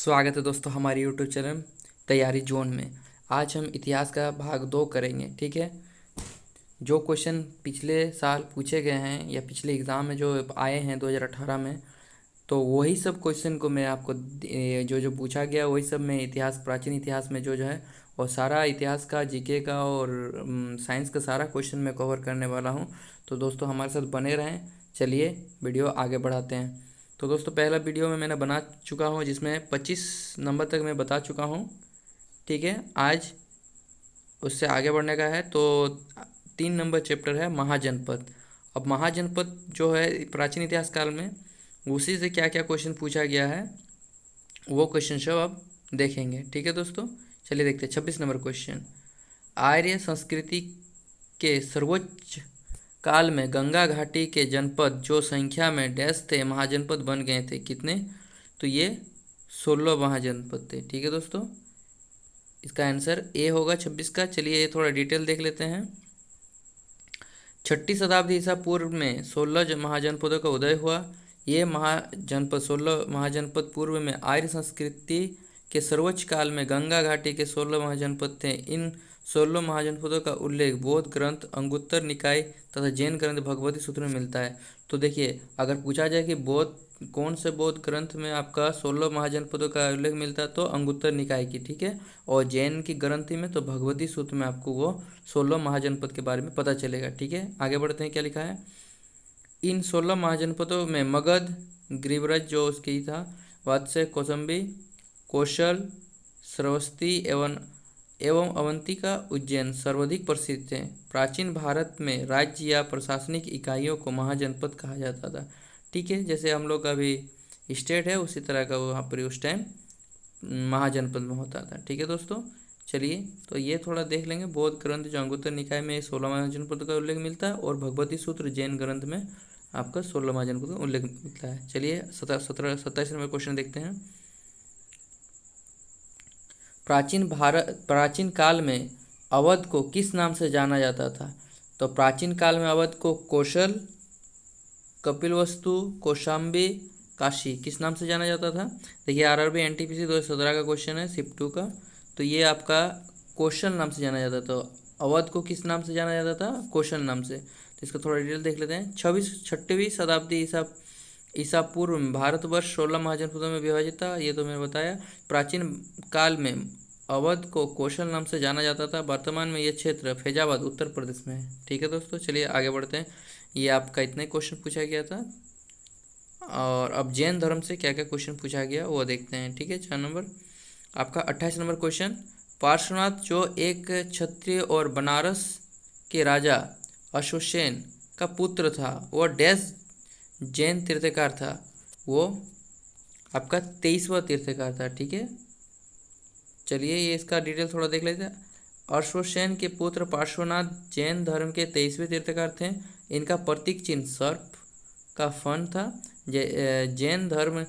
स्वागत है दोस्तों हमारे यूट्यूब चैनल तैयारी जोन में। आज हम इतिहास का भाग 2 करेंगे। ठीक है, जो क्वेश्चन पिछले साल पूछे गए हैं या पिछले एग्ज़ाम में जो आए हैं 2018 में, तो वही सब क्वेश्चन को मैं आपको जो जो पूछा गया वही सब मैं इतिहास, प्राचीन इतिहास में जो जो है और सारा इतिहास का, जीके का और साइंस का सारा क्वेश्चन मैं कवर करने वाला हूँ। तो दोस्तों हमारे साथ बने रहें। चलिए वीडियो आगे बढ़ाते हैं। तो दोस्तों पहला वीडियो में मैंने बना चुका हूँ जिसमें 25 नंबर तक मैं बता चुका हूँ। ठीक है, आज उससे आगे बढ़ने का है। तो 3 नंबर चैप्टर है महाजनपद। अब महाजनपद जो है प्राचीन इतिहास काल में, उसी से क्या क्या क्वेश्चन पूछा गया है वो क्वेश्चन सब अब देखेंगे। ठीक है दोस्तों, चलिए देखते हैं 26 नंबर क्वेश्चन। आर्य संस्कृति के सर्वोच्च काल में गंगा घाटी के जनपद जो संख्या में डैश थे महाजनपद बन गए थे। कितने? तो ये 16 महाजनपद थे। ठीक है दोस्तों, इसका आंसर ए होगा 26 का। चलिए ये थोड़ा डिटेल देख लेते हैं। 6ठी शताब्दी ईसा पूर्व में 16 महाजनपदों का उदय हुआ। ये महाजनपद 16 महाजनपद पूर्व में आर्य संस्कृति के सर्वोच्च काल में गंगा घाटी के 16 महाजनपद थे। इन 16 महाजनपदों का उल्लेख बौद्ध ग्रंथ अंगुत्तर निकाय तथा जैन ग्रंथ भगवती सूत्र में मिलता है। तो देखिए, अगर पूछा जाए कि बौद्ध कौन से बौद्ध ग्रंथ में आपका 16 महाजनपदों का उल्लेख मिलता है, तो अंगुत्तर निकाय की। ठीक है, और जैन की ग्रंथि में तो भगवती सूत्र में आपको वो 16 महाजनपद के बारे में पता चलेगा। ठीक है, आगे बढ़ते हैं। क्या लिखा है? इन 16 महाजनपदों में मगध, गिरिव्रज जो उसकी था, वात्स्य, कौसंबी, कौशल, श्रवस्ती एवं अवंतिका, उज्जैन सर्वाधिक प्रसिद्ध थे। प्राचीन भारत में राज्य या प्रशासनिक इकाइयों को महाजनपद कहा जाता था। ठीक है, जैसे हम लोग का अभी स्टेट है उसी तरह का वहाँ पर उस टाइम महाजनपद में होता था। ठीक है दोस्तों, चलिए तो ये थोड़ा देख लेंगे। बौद्ध ग्रंथ जो अंगुत्तर निकाय में 16 महाजनपद का उल्लेख मिलता है और भगवती सूत्र जैन ग्रंथ में आपका 16 महाजनपद का उल्लेख मिलता है। चलिए 27 नंबर क्वेश्चन देखते हैं। प्राचीन काल में अवध को किस नाम से जाना जाता था? तो प्राचीन काल में अवध को कौशल, कपिलवस्तु, कौशाम्बी, काशी किस नाम से जाना जाता था? देखिए आरआरबी एनटीपीसी 2017 का क्वेश्चन है, शिफ्ट 2 का। तो ये आपका कौशल नाम से जाना जाता था। अवध को किस नाम से जाना जाता था? कौशल नाम से। तो इसका थोड़ा डिटेल देख लेते हैं। 6वीं शताब्दी ईसा पूर्व में भारतवर्ष 16 महाजनपदों में विभाजित था। ये तो मैंने बताया। प्राचीन काल में अवध को कौशल नाम से जाना जाता था। वर्तमान में ये क्षेत्र फैजाबाद उत्तर प्रदेश में है। ठीक है दोस्तों, चलिए आगे बढ़ते हैं। ये आपका इतने क्वेश्चन पूछा गया था। और अब जैन धर्म से क्या क्या क्वेश्चन पूछा गया वो देखते हैं। ठीक है, 4 नंबर आपका 28 नंबर क्वेश्चन। पार्श्वनाथ जो एक क्षत्रिय और बनारस के राजा अशोकसेन का पुत्र था, वह डैश जैन तीर्थकार था। वो आपका 23वां तीर्थकार था। ठीक है, चलिए ये इसका डिटेल थोड़ा देख लेते हैं। अश्वसेन के पुत्र पार्श्वनाथ जैन धर्म के 23वें तीर्थकार थे। इनका प्रतीक चिन्ह सर्प का फन था। जैन धर्म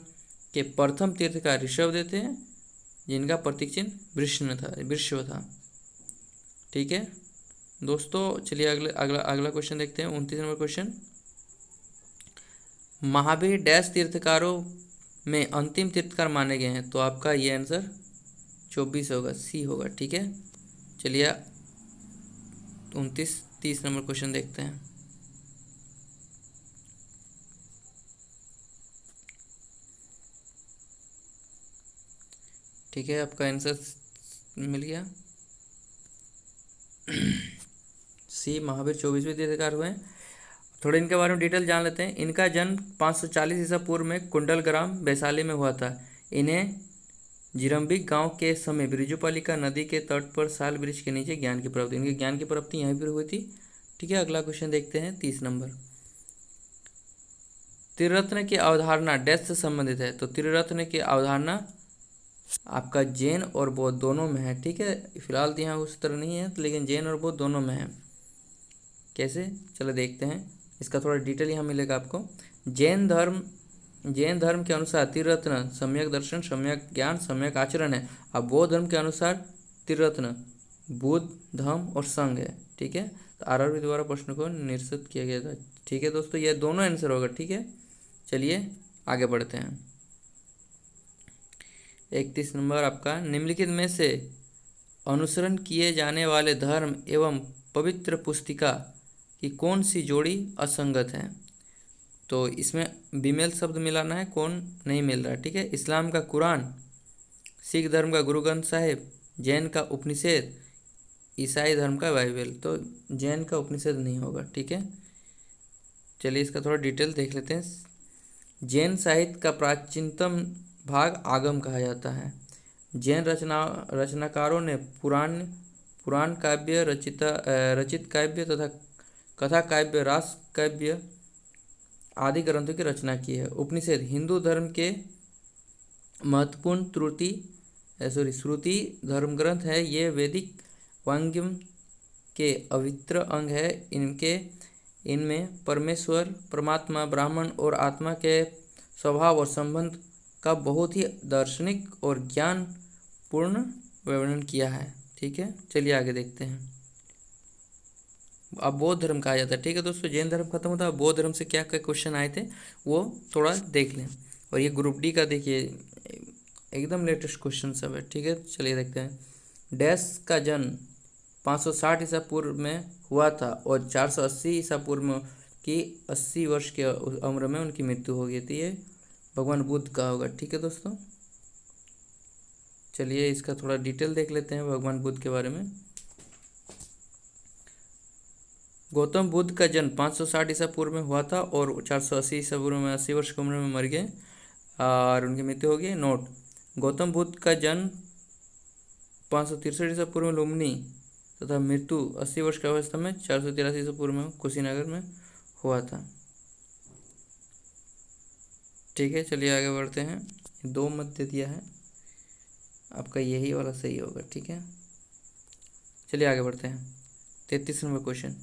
के प्रथम तीर्थकार ऋषभदेव थे, जिनका प्रतीक चिन्ह वृषभ था। ठीक है दोस्तों, चलिए अगला क्वेश्चन देखते हैं। 29 नंबर क्वेश्चन। महावीर डैश तीर्थकारों में अंतिम तीर्थकार माने गए हैं। तो आपका ये आंसर 24 होगा, सी होगा। ठीक है, चलिए 29-30 नंबर क्वेश्चन देखते हैं। ठीक है, आपका आंसर मिल गया, सी महावीर 24वें तीर्थकार हुए। थोड़े इनके बारे में डिटेल जान लेते हैं। इनका जन्म 540 ईसा पूर्व में कुंडलग्राम वैशाली में हुआ था। इन्हें जिरम्बिक गांव के समय ब्रिजुपालिका नदी के तट पर साल वृक्ष के नीचे ज्ञान की प्राप्ति, इनकी ज्ञान की प्राप्ति यहीं पर हुई थी। ठीक है, अगला क्वेश्चन देखते हैं 30 नंबर। त्रिरत्न की अवधारणा डैश से संबंधित है। तो त्रिरत्न की अवधारणा आपका जैन और बौद्ध दोनों में है। ठीक है, फिलहाल तो यहाँ उस तरह नहीं है, लेकिन जैन और बौद्ध दोनों में है। कैसे? चलो देखते हैं, इसका थोड़ा डिटेल यहाँ मिलेगा आपको। जैन धर्म के अनुसार त्रिरत्न सम्यक दर्शन, सम्यक ज्ञान, सम्यक आचरण है। अब बौद्ध धर्म के अनुसार त्रिरत्न बुद्ध, धम्म और संघ है। ठीक है, तो आरआरबी द्वारा प्रश्न को निरस्त किया गया था। ठीक है दोस्तों, ये दोनों आंसर होगा। ठीक है, चलिए आगे बढ़ते हैं। 31 नंबर आपका, निम्नलिखित में से अनुसरण किए जाने वाले धर्म एवं पवित्र पुस्तिका की कौन सी जोड़ी असंगत है। तो इसमें बीमेल शब्द मिलाना है, कौन नहीं मिल रहा है, ठीक है। इस्लाम का कुरान, सिख धर्म का गुरु ग्रंथ साहिब, जैन का उपनिषद, ईसाई धर्म का बाइबल। तो जैन का उपनिषद नहीं होगा, ठीक है। चलिए इसका थोड़ा डिटेल देख लेते हैं। जैन साहित्य का प्राचीनतम भाग आगम कहा जाता है। जैन रचनाकारों ने पुराण काव्य, रचित काव्य तथा कथा काव्य, रास काव्य आदि ग्रंथों की रचना की है। उपनिषद हिंदू धर्म के महत्वपूर्ण श्रुति धर्म ग्रंथ है। ये वैदिक वांग्मय के अवित्र अंग है। इनमें परमेश्वर, परमात्मा, ब्राह्मण और आत्मा के स्वभाव और संबंध का बहुत ही दार्शनिक और ज्ञान पूर्ण वर्णन किया है, ठीक है। चलिए आगे देखते हैं। अब बौद्ध धर्म कहा जाता है, ठीक है दोस्तों। जैन धर्म खत्म होता है, बौद्ध धर्म से क्या क्या क्वेश्चन आए थे वो थोड़ा देख लें। और ये ग्रुप डी का देखिए एकदम लेटेस्ट क्वेश्चन सब है, ठीक है। चलिए देखते हैं। डैश का जन्म 560 ईसा पूर्व में हुआ था और 480 ईसा पूर्व में की 80 वर्ष की उम्र में उनकी मृत्यु हो गई थी। ये भगवान बुद्ध का होगा, ठीक है दोस्तों। चलिए इसका थोड़ा डिटेल देख लेते हैं भगवान बुद्ध के बारे में। गौतम बुद्ध का जन्म 560 ईसा पूर्व में हुआ था और 480 ईसा पूर्व में 80 वर्ष की उम्र में मर गए और उनकी मृत्यु हो गई। नोट, गौतम बुद्ध का जन्म 563 ईसा पूर्व में लुम्बिनी तथा मृत्यु 80 वर्ष की अवस्था में 483 ईसा पूर्व में कुशीनगर में हुआ था, ठीक है। चलिए आगे बढ़ते हैं। 2 मध्य दिया है, आपका यही वाला सही होगा, ठीक है। चलिए आगे बढ़ते हैं। 33 नंबर क्वेश्चन,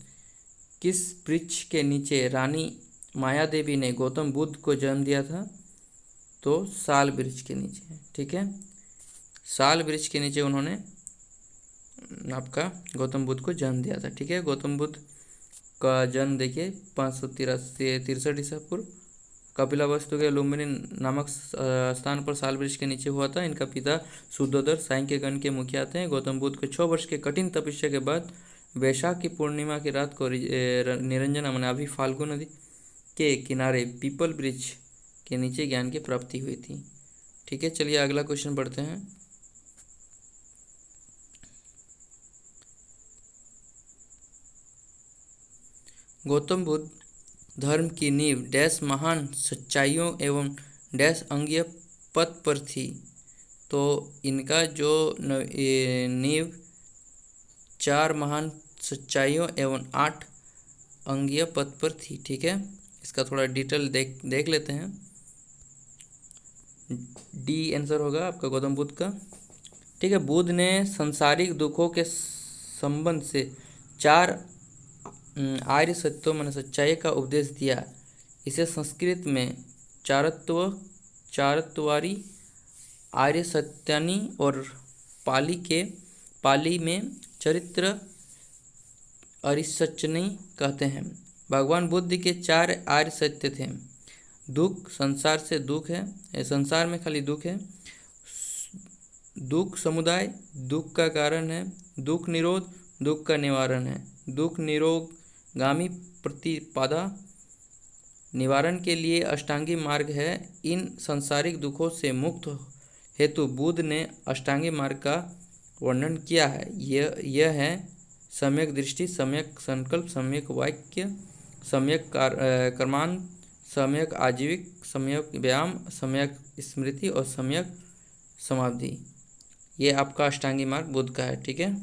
किस वृक्ष के नीचे रानी माया देवी ने गौतम बुद्ध को जन्म दिया था। तो साल वृक्ष के नीचे, ठीक है। साल वृक्ष के नीचे उन्होंने आपका गौतम बुद्ध को जन्म दिया था, ठीक है। गौतम बुद्ध का जन्म देखिए 563 ईसा पूर्व कपिलावस्तु के लुम्बिनी नामक स्थान पर साल वृक्ष के नीचे हुआ था। इनका पिता शुद्धोदर सांख्य गण के मुखिया थे। गौतम बुद्ध के 6 वर्ष के कठिन तपस्या के बाद वैशाख की पूर्णिमा की रात को निरंजना माने अभी फाल्गु नदी के किनारे पीपल वृक्ष के नीचे ज्ञान की प्राप्ति हुई थी, ठीक है। चलिए अगला क्वेश्चन पढ़ते हैं। गौतम बुद्ध धर्म की नींव डैश महान सच्चाइयों एवं डैश अंगीय पथ पर थी। तो इनका जो नींव 4 महान सच्चाइयों एवं 8 अंगीय पथ पर थी, ठीक है। इसका थोड़ा डिटेल देख लेते हैं। डी आंसर होगा आपका गौतम बुद्ध का, ठीक है। बुद्ध ने संसारिक दुखों के संबंध से 4 आर्य सत्यों माने सच्चाई का उपदेश दिया। इसे संस्कृत में चारत्वारी आर्य सत्यानी और पाली में चरित्र अरिसचनी कहते हैं। भगवान बुद्ध के 4 आर्य सत्य थे। दुख, संसार से दुख है, संसार में खाली दुख है। दुख समुदाय, दुख का कारण है। दुख निरोध, दुख का निवारण है। दुख निरोधगामी प्रतिपदा निवारण के लिए अष्टांगी मार्ग है। इन संसारिक दुखों से मुक्त हेतु बुद्ध ने अष्टांगी मार्ग का वर्णन किया है। यह है सम्यक दृष्टि, सम्यक संकल्प, सम्यक वाक्य, सम्यक कर्मांत, सम्यक आजीविक, सम्यक व्यायाम, सम्यक स्मृति और सम्यक समाधि। ये आपका अष्टांगी मार्ग बुद्ध का है, ठीक है।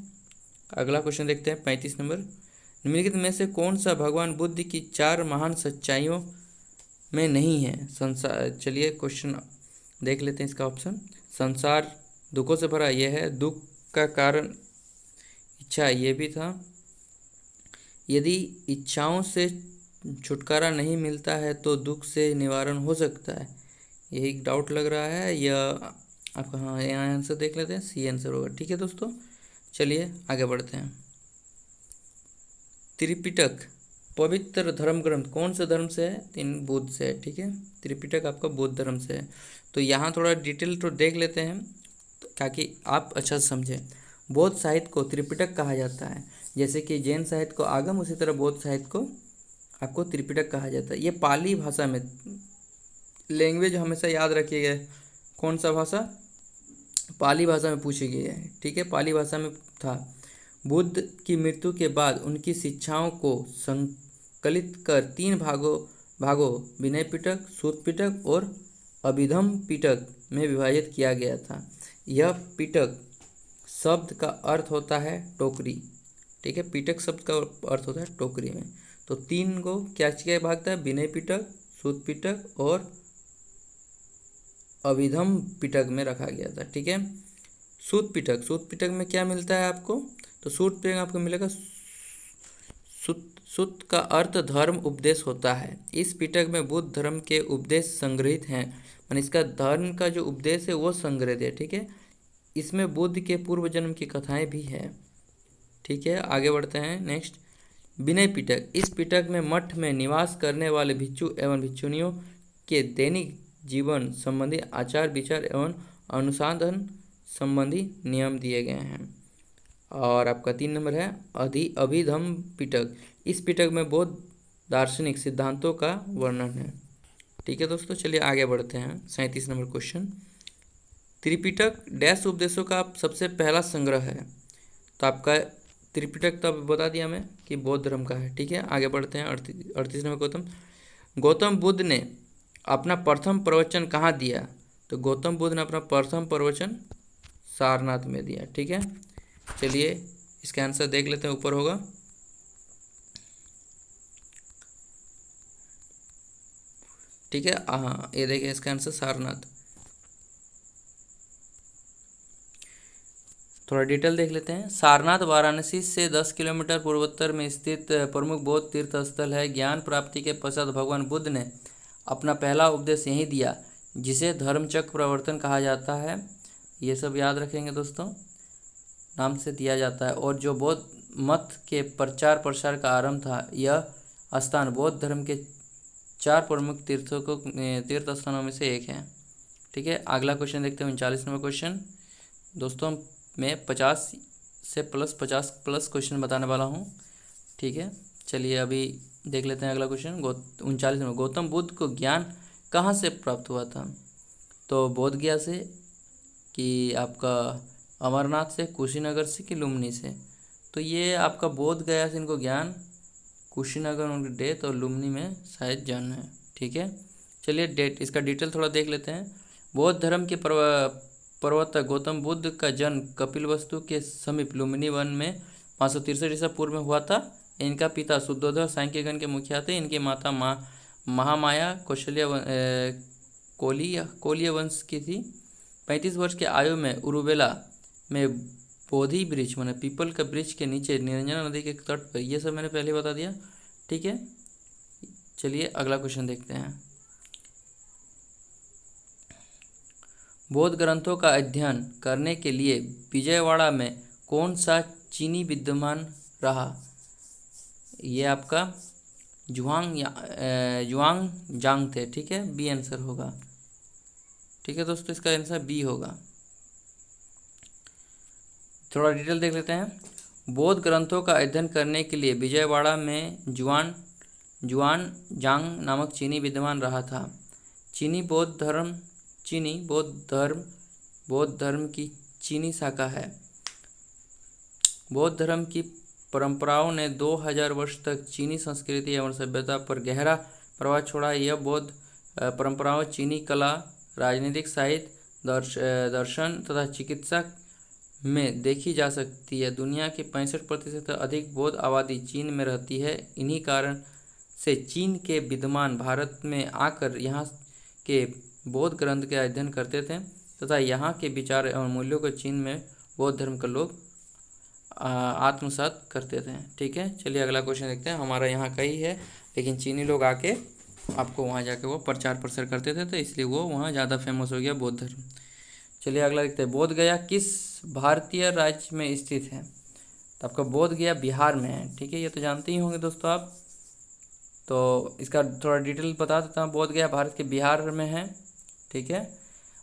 अगला क्वेश्चन देखते हैं 35 नंबर। निम्नलिखित में से कौन सा भगवान बुद्ध की 4 महान सच्चाइयों में नहीं है। संसार, चलिए क्वेश्चन देख लेते हैं इसका ऑप्शन। संसार दुखों से भरा, यह है। दुख का कारण इच्छा, ये भी था। यदि इच्छाओं से छुटकारा नहीं मिलता है तो दुख से निवारण हो सकता है, यही डाउट लग रहा है। यह आपका, हाँ यहाँ आंसर देख लेते हैं, सी आंसर होगा, ठीक है दोस्तों। चलिए आगे बढ़ते हैं। त्रिपिटक पवित्र धर्म ग्रंथ कौन से धर्म से है? इन बुद्ध से है, ठीक है। त्रिपिटक आपका बुद्ध धर्म से है। तो यहाँ थोड़ा डिटेल तो देख लेते हैं ताकि आप अच्छा से समझें। बौद्ध साहित्य को त्रिपिटक कहा जाता है, जैसे कि जैन साहित्य को आगम, उसी तरह बौद्ध साहित्य को आपको त्रिपिटक कहा जाता है। ये पाली भाषा में, लैंग्वेज हमेशा याद रखिएगा, कौन सा भाषा? पाली भाषा में पूछी गई है, ठीक है, पाली भाषा में था। बुद्ध की मृत्यु के बाद उनकी शिक्षाओं को संकलित कर 3 भागों विनय पिटक, सूत पिटक और अभिधम पिटक में विभाजित किया गया था। यह पिटक शब्द का अर्थ होता है टोकरी, ठीक है, पिटक शब्द का अर्थ होता है टोकरी में। तो 3 को क्या किया भाग था? विनय पिटक, सूत पिटक और अभिधम पिटक में रखा गया था, ठीक है। सूत पिटक में क्या मिलता है आपको? तो सूत पिटक आपको मिलेगा, सूत का अर्थ धर्म उपदेश होता है। इस पिटक में बुद्ध धर्म के उपदेश संग्रहित हैं, मान इसका धर्म का जो उपदेश है वो संग्रहित है, ठीक है। इसमें बुद्ध के पूर्व जन्म की कथाएं भी है, ठीक है। आगे बढ़ते हैं नेक्स्ट, विनय पिटक। इस पिटक में मठ में निवास करने वाले भिक्षु एवं भिक्षुणियों के दैनिक जीवन संबंधी आचार विचार एवं अनुशासन संबंधी नियम दिए गए हैं। और आपका 3 नंबर है अभिधम पिटक। इस पिटक में बौद्ध दार्शनिक सिद्धांतों का वर्णन है, ठीक है दोस्तों। चलिए आगे बढ़ते हैं। 37 नंबर क्वेश्चन, त्रिपिटक डैश उपदेशों का सबसे पहला संग्रह है? तो आपका त्रिपिटक तो बता दिया मैं कि बौद्ध धर्म का है, ठीक है। आगे बढ़ते हैं। 38 नंबर, गौतम बुद्ध ने अपना प्रथम प्रवचन कहाँ दिया? तो गौतम बुद्ध ने अपना प्रथम प्रवचन सारनाथ में दिया, ठीक है। चलिए इसका आंसर देख लेते हैं, ऊपर होगा, ठीक है। हाँ, ये देखिए इसका आंसर सारनाथ। थोड़ा डिटेल देख लेते हैं। सारनाथ वाराणसी से 10 किलोमीटर पूर्वोत्तर में स्थित प्रमुख बौद्ध तीर्थ स्थल है। ज्ञान प्राप्ति के पश्चात भगवान बुद्ध ने अपना पहला उपदेश यहीं दिया, जिसे धर्मचक्र प्रवर्तन कहा जाता है। ये सब याद रखेंगे दोस्तों, नाम से दिया जाता है। और जो बौद्ध मत के प्रचार प्रसार का आरंभ था, यह स्थान बौद्ध धर्म के 4 प्रमुख तीर्थ स्थानों में से एक है, ठीक है। अगला क्वेश्चन देखते हैं, 39 नंबर क्वेश्चन। दोस्तों मैं 50 से +50+ क्वेश्चन बताने वाला हूँ, ठीक है। चलिए अभी देख लेते हैं अगला क्वेश्चन। 39 नंबर, गौतम बुद्ध को ज्ञान कहाँ से प्राप्त हुआ था? तो बोध गया से, कि आपका अमरनाथ से, कुशीनगर से, कि लुम्बिनी से? तो ये आपका बोध गया से इनको ज्ञान, कुशीनगर उनकी डेथ, और लुम्बिनी में शायद जन्म है, ठीक है। चलिए इसका डिटेल थोड़ा देख लेते हैं। बौद्ध धर्म के प्रवर्तक गौतम बुद्ध का जन्म कपिलवस्तु के समीप लुम्बिनी वन में 563 ईसा पूर्व में हुआ था। इनका पिता शुद्धोधर सांख्यगण के मुखिया थे। इनकी माता महामाया कोलीय वंश की थी। 35 वर्ष की आयु में उरुवेला में बोधि वृक्ष माने पीपल का वृक्ष के नीचे निरंजना नदी के तट पर, ये सब मैंने पहले बता दिया, ठीक है। चलिए अगला क्वेश्चन देखते हैं। बौद्ध ग्रंथों का अध्ययन करने के लिए विजयवाड़ा में कौन सा चीनी विद्वान रहा? ये आपका जुआंग जांग थे, ठीक है। बी आंसर होगा, ठीक है दोस्तों, इसका आंसर बी होगा। थोड़ा डिटेल देख लेते हैं। बौद्ध ग्रंथों का अध्ययन करने के लिए विजयवाड़ा में जुआन जांग नामक चीनी विद्वान रहा था। चीनी बौद्ध धर्म की चीनी शाखा है। बौद्ध धर्म की परंपराओं ने 2000 वर्ष तक चीनी संस्कृति एवं सभ्यता पर गहरा प्रभाव छोड़ा। यह बौद्ध परंपराओं चीनी कला, राजनीतिक, साहित्य, दर्शन तथा चिकित्सा में देखी जा सकती है। दुनिया की 65% से अधिक बौद्ध आबादी चीन में रहती है। इन्हीं कारण से चीन के विद्वान भारत में आकर यहाँ के बौद्ध ग्रंथ के अध्ययन करते थे तथा यहाँ के विचार एवं मूल्यों को चीन में बौद्ध धर्म के लोग आत्मसात करते थे, ठीक है। चलिए अगला क्वेश्चन देखते हैं। हमारा यहाँ का ही है, लेकिन चीनी लोग आके आपको वहाँ जाके वो प्रचार प्रसार करते थे, तो इसलिए वो वहाँ ज़्यादा फेमस हो गया बौद्ध धर्म। चलिए अगला देखते हैं। बोध गया किस भारतीय राज्य में स्थित है? तो आपका बोध गया बिहार में है, ठीक है, ये तो जानते ही होंगे दोस्तों आप। तो इसका थोड़ा डिटेल बता देता हूँ। बोध गया भारत के बिहार में है, ठीक है।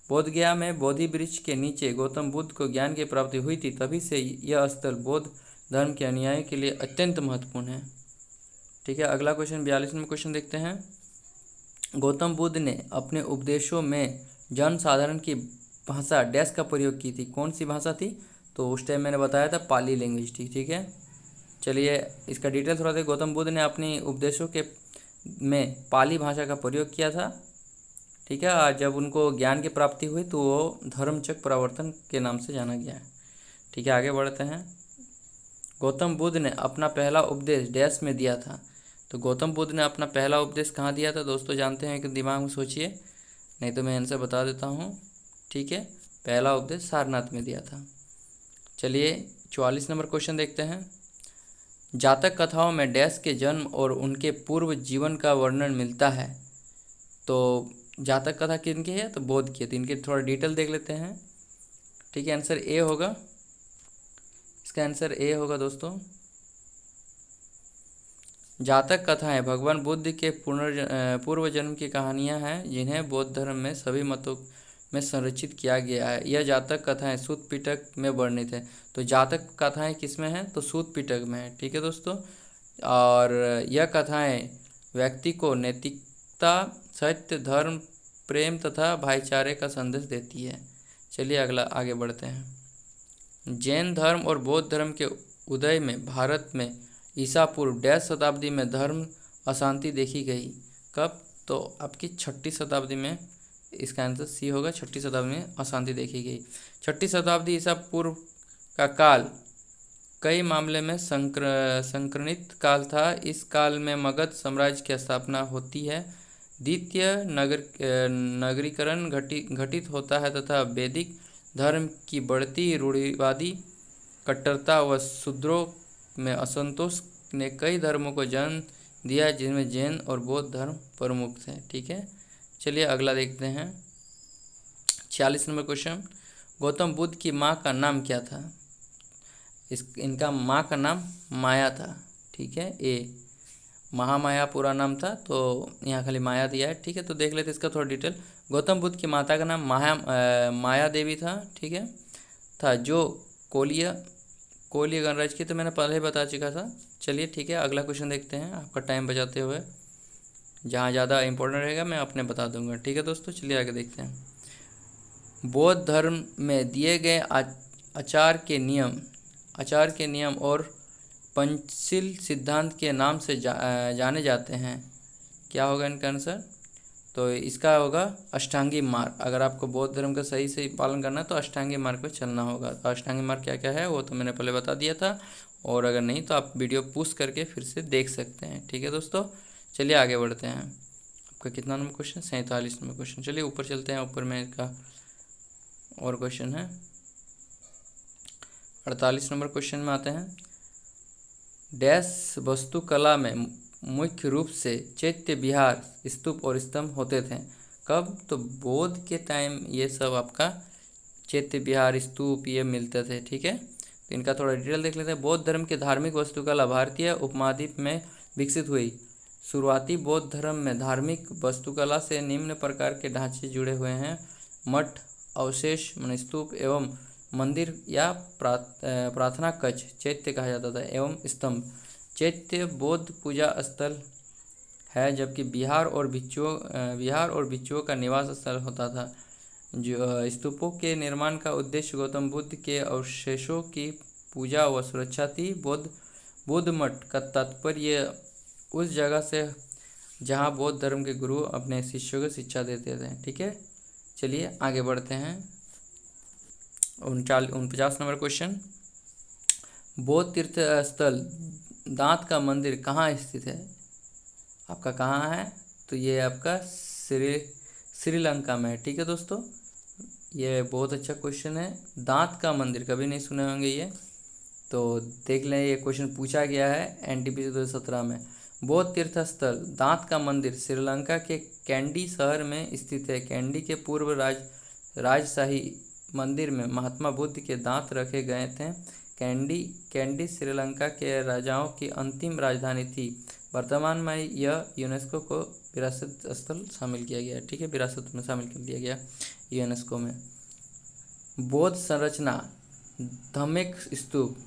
बोध गया में बोधि वृक्ष के नीचे गौतम बुद्ध को ज्ञान की प्राप्ति हुई थी, तभी से यह स्थल बौद्ध धर्म के अनुयायियों के लिए अत्यंत महत्वपूर्ण है, ठीक है। अगला क्वेश्चन 42वां क्वेश्चन देखते हैं। गौतम बुद्ध ने अपने उपदेशों में जन साधारण की भाषा डैश का प्रयोग की थी, कौन सी भाषा थी? तो उस टाइम मैंने बताया था पाली लैंग्वेज थी, ठीक है। चलिए इसका डिटेल थोड़ा दें। गौतम बुद्ध ने अपनी उपदेशों के में पाली भाषा का प्रयोग किया था, ठीक है। और जब उनको ज्ञान की प्राप्ति हुई तो वो धर्मचक्र प्रवर्तन के नाम से जाना गया है, ठीक है। आगे बढ़ते हैं। गौतम बुद्ध ने अपना पहला उपदेश डैश में दिया था, तो गौतम बुद्ध ने अपना पहला उपदेश कहाँ दिया था दोस्तों? जानते हैं कि दिमाग में सोचिए, नहीं तो मैं आंसर बता देता हूँ, ठीक है। पहला उपदेश सारनाथ में दिया था। चलिए 44 नंबर क्वेश्चन देखते हैं। जातक कथाओं में डैश के जन्म और उनके पूर्व जीवन का वर्णन मिलता है, तो जातक कथा किनकी है? तो बोध की है। तो इनके थोड़ा डिटेल देख लेते हैं, ठीक है। आंसर ए होगा, इसका आंसर ए होगा दोस्तों। जातक कथाएं भगवान बुद्ध के पूर्व जन्म की कहानियां हैं, जिन्हें बौद्ध धर्म में सभी मतों में संरक्षित किया गया है। यह जातक कथाएं सूत पिटक में वर्णित है। तो जातक कथाएं किस में हैं? तो सूत पिटक में है, ठीक है दोस्तों। और यह कथाएं व्यक्ति को नैतिकता, सत्य, धर्म, प्रेम तथा भाईचारे का संदेश देती है। चलिए अगला आगे बढ़ते हैं। जैन धर्म और बौद्ध धर्म के उदय में भारत में ईसा पूर्व डैश शताब्दी में धर्म अशांति देखी गई। कब? तो आपकी 6ठी शताब्दी में, इसका आंसर सी होगा, 6ठी शताब्दी में अशांति देखी गई। 6ठी शताब्दी ईसा पूर्व का काल कई मामले में संक्रमित काल था। इस काल में मगध साम्राज्य की स्थापना होती है, द्वितीय नगरीकरण घटित होता है तथा वैदिक धर्म की बढ़ती रूढ़िवादी कट्टरता व शूद्रों में असंतोष ने कई धर्मों को जन्म दिया, जिनमें जैन और बौद्ध धर्म प्रमुख थे, ठीक है। चलिए अगला देखते हैं। 46 नंबर क्वेश्चन। गौतम बुद्ध की माँ का नाम क्या था? इनका माँ का नाम माया था, ठीक है। ए महामाया पूरा नाम था, तो यहाँ खाली माया दिया है, ठीक है। तो देख लेते इसका थोड़ा डिटेल। गौतम बुद्ध की माता का नाम माया देवी था, ठीक है, जो कोलिय गणराज्य की, तो मैंने पहले ही बता चुका था। चलिए ठीक है अगला क्वेश्चन देखते हैं, आपका टाइम बचाते हुए। जहाँ ज़्यादा इंपॉर्टेंट रहेगा मैं अपने बता दूंगा, ठीक है दोस्तों। चलिए आगे देखते हैं। बौद्ध धर्म में दिए गए आचार के नियम और पंचशील सिद्धांत के नाम से जाने जाते हैं। क्या होगा इनका आंसर? तो इसका होगा अष्टांगी मार्ग। अगर आपको बौद्ध धर्म का सही से पालन करना है तो अष्टांगी मार्ग पर चलना होगा। तो अष्टांगी मार्ग क्या क्या है वो तो मैंने पहले बता दिया था, और अगर नहीं तो आप वीडियो पुश करके फिर से देख सकते हैं, ठीक है दोस्तों। चलिए आगे बढ़ते हैं। आपका कितना नंबर क्वेश्चन? 47 number question. चलिए ऊपर चलते हैं। ऊपर में इसका और क्वेश्चन है 48 नंबर क्वेश्चन में आते हैं। डैश वास्तुकला में मुख्य रूप से चैत्य विहार, स्तूप और स्तंभ होते थे। कब? तो बौद्ध के टाइम ये सब आपका चैत्य विहार, स्तूप ये मिलते थे, ठीक है। तो इनका थोड़ा डिटेल देख लेते हैं। बौद्ध धर्म की धार्मिक वास्तुकला भारतीय उपमहाद्वीप में विकसित हुई। शुरुआती बौद्ध धर्म में धार्मिक वास्तुकला से निम्न प्रकार के ढांचे जुड़े हुए हैं: मठ, अवशेष, स्तूप एवं मंदिर या प्रार्थना कक्ष चैत्य कहा जाता था, एवं स्तंभ। चैत्य बौद्ध पूजा स्थल है, जबकि विहार और भिक्षुओं का निवास स्थल होता था। जो स्तूपों के निर्माण का उद्देश्य गौतम बुद्ध के अवशेषों की पूजा व सुरक्षा थी। बौद्ध मठ का तात्पर्य उस जगह से जहाँ बौद्ध धर्म के गुरु अपने शिष्यों को शिक्षा देते थे, ठीक है। चलिए आगे बढ़ते हैं। 49 नंबर क्वेश्चन। बौद्ध तीर्थ स्थल दांत का मंदिर कहाँ स्थित है? आपका कहाँ है? तो ये आपका श्रीलंका में है, ठीक है दोस्तों। ये बहुत अच्छा क्वेश्चन है। दांत का मंदिर कभी नहीं सुने होंगे ये, तो देख लें। ये क्वेश्चन पूछा गया है एनटीपीसी 2017 में। बौद्ध तीर्थ स्थल दांत का मंदिर श्रीलंका के कैंडी शहर में स्थित है। कैंडी के पूर्व राजशाही मंदिर में महात्मा बुद्ध के दांत रखे गए थे। कैंडी श्रीलंका के राजाओं की अंतिम राजधानी थी। वर्तमान में यह यूनेस्को को विरासत स्थल शामिल किया गया, ठीक है, विरासत में शामिल कर दिया गया यूनेस्को में। बौद्ध संरचना धम्मिक स्तूप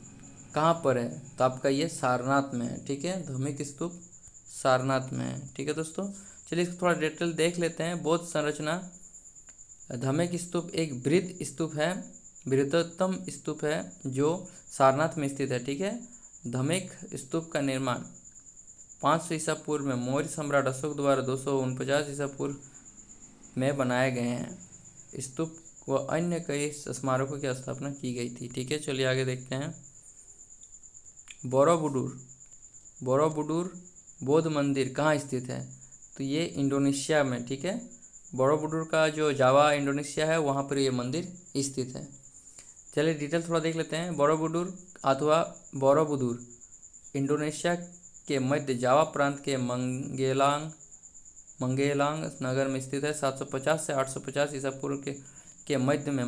कहाँ पर है? तो आपका ये सारनाथ में है, ठीक है, धम्मिक स्तूप सारनाथ में है, ठीक है दोस्तों। चलिए इसको थोड़ा डिटेल देख लेते हैं। बौद्ध संरचना धम्मिक स्तूप एक बृहद स्तूप है, बृहत्तम स्तूप है जो सारनाथ में स्थित है, ठीक है। धम्मिक स्तूप का निर्माण 500 ईसा पूर्व में मौर्य सम्राट अशोक द्वारा 249 ईसा पूर्व में बनाए गए हैं। स्तूप व अन्य कई स्मारकों की स्थापना की गई थी, ठीक है। चलिए आगे देखते हैं। बोरोबुदुर बोरोबुदुर बौद्ध मंदिर कहाँ स्थित है? तो ये इंडोनेशिया में, ठीक है। बोरोबुदुर का जो जावा इंडोनेशिया है वहाँ पर ये मंदिर स्थित है। चलिए डिटेल थोड़ा देख लेते हैं। बोरोबुदुर अथवा बोरोबुदुर इंडोनेशिया के मध्य जावा प्रांत के मंगेलांग नगर में स्थित है। 750 से 850 ईसा पूर्व के मध्य में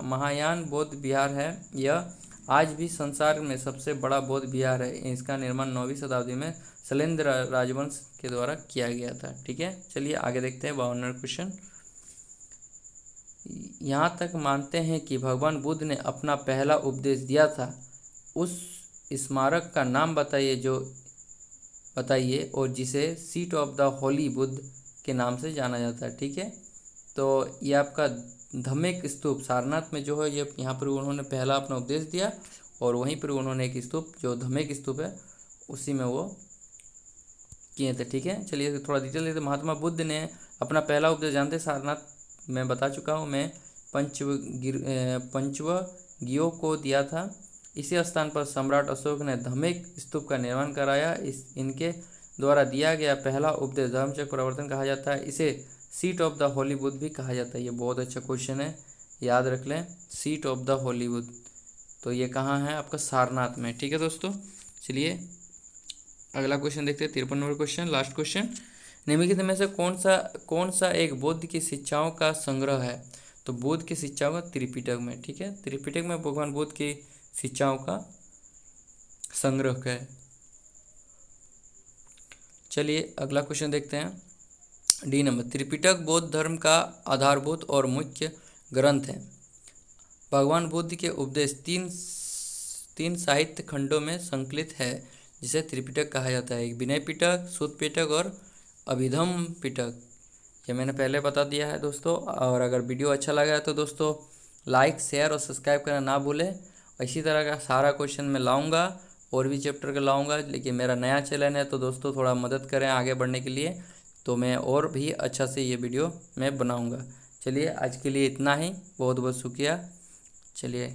महायान बौद्ध विहार है। यह आज भी संसार में सबसे बड़ा बौद्ध विहार है। इसका निर्माण 9वीं शताब्दी में शैलेंद्र राजवंश के द्वारा किया गया था, ठीक है। चलिए आगे देखते हैं 52वां क्वेश्चन। यहाँ तक मानते हैं कि भगवान बुद्ध ने अपना पहला उपदेश दिया था। उस स्मारक का नाम बताइए और जिसे seat of the Holi Buddha के नाम से जाना जाता है, ठीक है। तो ये आपका धम्मिक स्तूप सारनाथ में जो है, ये यहाँ पर उन्होंने पहला अपना उपदेश दिया और वहीं पर उन्होंने एक स्तूप जो धम्मिक स्तूप है उसी में वो किए थे, ठीक है। चलिए थोड़ा डिटेल देते। महात्मा बुद्ध ने अपना पहला उपदेश जानते सारनाथ में बता चुका हूँ मैं, पंचवगियों को दिया था। इसी स्थान पर सम्राट अशोक ने धम्मिक स्तूप का निर्माण कराया। इनके द्वारा दिया गया पहला उपदेश धर्मचक्र प्रवर्तन कहा जाता है। इसे seat of the Holi Buddha भी कहा जाता है। ये बहुत अच्छा क्वेश्चन है, याद रख लें, seat of the Holi Buddha. तो ये कहाँ है? आपका सारनाथ में, ठीक है दोस्तों। चलिए अगला क्वेश्चन देखते हैं, 53वां क्वेश्चन, लास्ट क्वेश्चन। निम्नलिखित में से कौन सा एक बुद्ध की शिक्षाओं का संग्रह है? तो बुद्ध की शिक्षाओं का त्रिपिटक में, ठीक है, त्रिपिटक में भगवान बुद्ध की शिक्षाओं का संग्रह है। चलिए अगला क्वेश्चन देखते हैं। डी नंबर, त्रिपिटक बौद्ध धर्म का आधारभूत और मुख्य ग्रंथ है। भगवान बुद्ध के उपदेश तीन साहित्य खंडों में संकलित है जिसे त्रिपिटक कहा जाता है। एक विनय पिटक, सूत पिटक और अभिधम्म पिटक। ये मैंने पहले बता दिया है दोस्तों। और अगर वीडियो अच्छा लगा है तो दोस्तों लाइक, शेयर और सब्सक्राइब करना ना भूलें। इसी तरह का सारा क्वेश्चन मैं लाऊंगा और भी चैप्टर का लाऊंगा, लेकिन मेरा नया चैनल है तो दोस्तों थोड़ा मदद करें आगे बढ़ने के लिए, तो मैं और भी अच्छा से ये वीडियो मैं बनाऊंगा। चलिए आज के लिए इतना ही, बहुत बहुत शुक्रिया। चलिए।